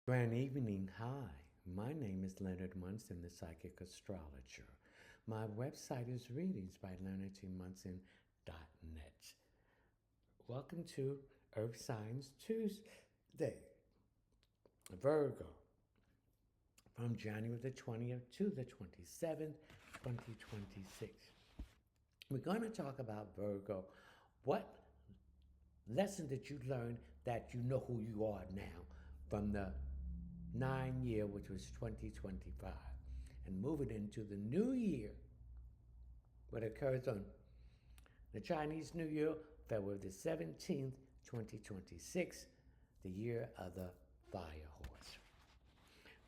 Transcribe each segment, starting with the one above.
Grand evening. Hi, my name is Leonard Munson, the psychic astrologer. My website is readingsbyleonardmunson.net. Welcome to Earth Signs Tuesday, Virgo, from January the 20th to the 27th, 2026. We're going to talk about Virgo. What lesson did you learn that you know who you are now from the 9 year, which was 2025, and moving into the new year, what occurs on the Chinese New Year, February the 17th, 2026, the year of the fire horse.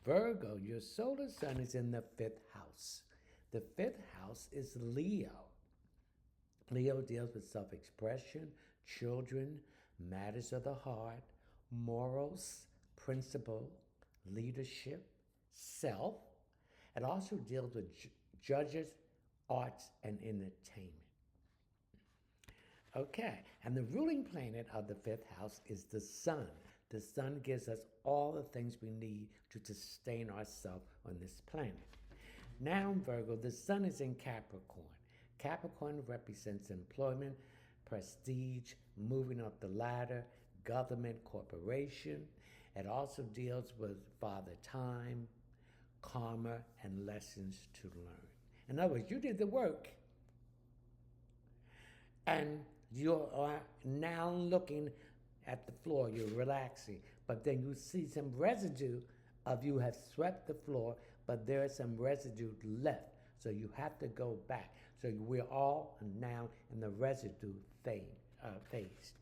Virgo, your solar sun is in the fifth house. The fifth house is Leo. Leo deals with self-expression, children, matters of the heart, morals, principle, leadership, self. It also deals with judges, arts, and entertainment. Okay, and the ruling planet of the fifth house is the sun. The sun gives us all the things we need to sustain ourselves on this planet. Now, Virgo, the sun is in Capricorn. Capricorn represents employment, prestige, moving up the ladder, government, corporation. It also deals with father time, karma, and lessons to learn. In other words, you did the work, and you are now looking at the floor, you're relaxing, but then you see some residue of you have swept the floor, but there is some residue left. So you have to go back. So we're all now in the residue phase.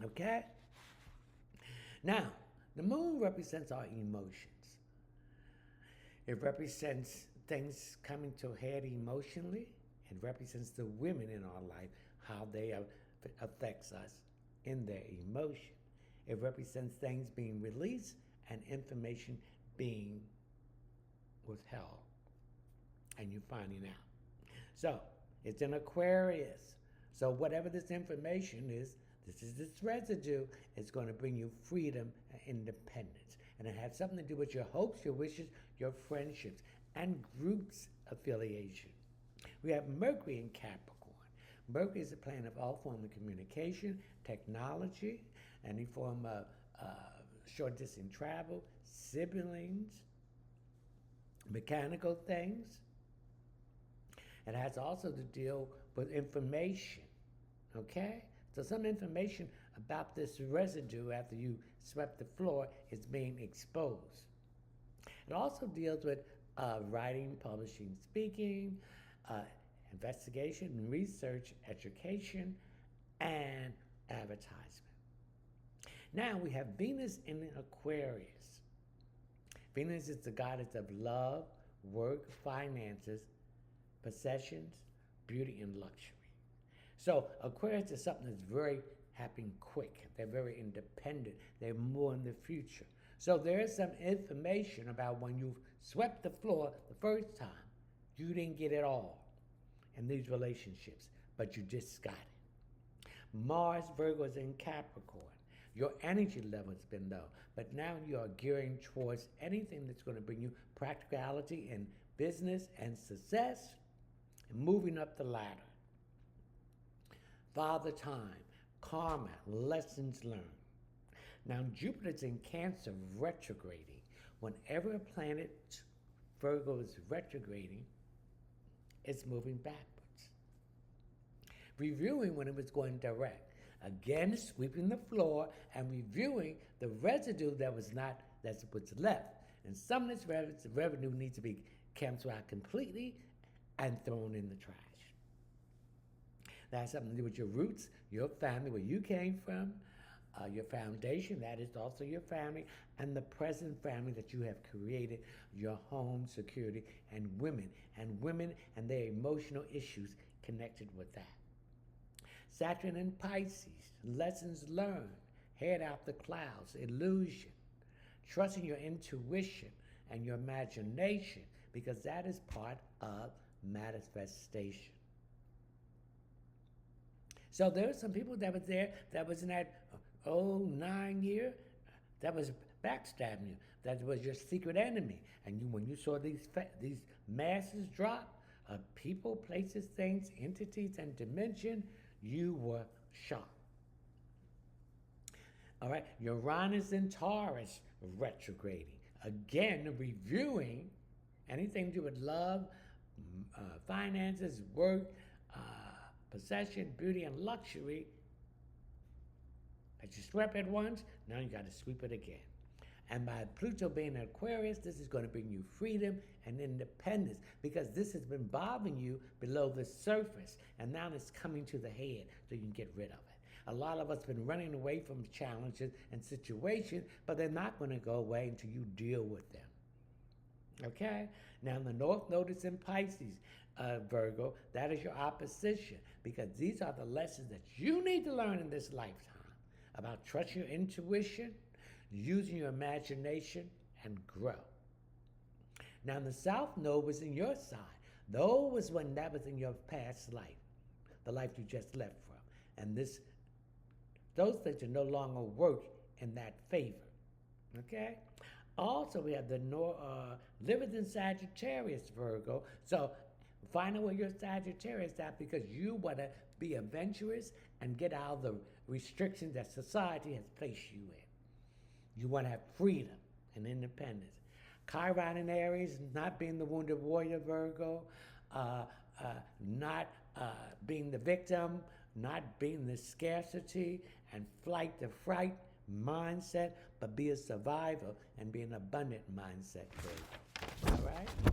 Okay? Now, the moon represents our emotions. It represents things coming to a head emotionally. It represents the women in our life, how they affects us in their emotion. It represents things being released and information being withheld, and you're finding out. So it's in Aquarius. So whatever this information is, this residue is going to bring you freedom and independence. And it has something to do with your hopes, your wishes, your friendships, and groups affiliation. We have Mercury in Capricorn. Mercury is a planet of all forms of communication, technology, any form of short distance travel, siblings, mechanical things. It has also to deal with information, okay? So some information about this residue after you swept the floor is being exposed. It also deals with writing, publishing, speaking, investigation, research, education, and advertisement. Now we have Venus in Aquarius. Venus is the goddess of love, work, finances, possessions, beauty, and luxury. So Aquarius is something that's very happening quick. They're very independent. They're more in the future. So there is some information about when you swept the floor the first time, you didn't get it all in these relationships, but you just got it. Mars, Virgo is in Capricorn. Your energy level has been low, but now you are gearing towards anything that's going to bring you practicality in business and success, and moving up the ladder. Father time, karma, lessons learned. Now Jupiter's in Cancer retrograding. Whenever a planet, Virgo, is retrograding, it's moving backwards. Reviewing when it was going direct. Again, sweeping the floor and reviewing the residue that's what's left. And some of this revenue needs to be canceled out completely and thrown in the trash. That has something to do with your roots, your family, where you came from, your foundation, that is also your family, and the present family that you have created, your home, security, and women and their emotional issues connected with that. Saturn in Pisces, lessons learned, head out the clouds, illusion, trusting your intuition and your imagination, because that is part of manifestation. So there are some people that was there that was in that 9 year, that was backstabbing you. That was your secret enemy. And when you saw these masses drop of people, places, things, entities, and dimension, you were shocked. All right, Uranus in Taurus retrograding. Again, reviewing anything to do with love, finances, work, possession, beauty, and luxury. As you swept it once, now you got to sweep it again. And by Pluto being in Aquarius, this is going to bring you freedom and independence, because this has been bothering you below the surface, and now it's coming to the head so you can get rid of it. A lot of us have been running away from challenges and situations, but they're not going to go away until you deal with them. Okay? Now, the North Node is in Pisces, Virgo. That is your opposition, because these are the lessons that you need to learn in this lifetime about trusting your intuition, using your imagination, and grow. Now, the South Node was in your side. Though was when that was in your past life, the life you just left from. And those things are no longer work in that favor. Okay? Also, we have the living in Sagittarius, Virgo. So find out where your Sagittarius at, because you want to be adventurous and get out of the restrictions that society has placed you in. You want to have freedom and independence. Chiron in Aries, not being the wounded warrior, Virgo, not being the victim, not being the scarcity and flight to fright mindset, but be a survivor and be an abundant mindset, Virgo. All right?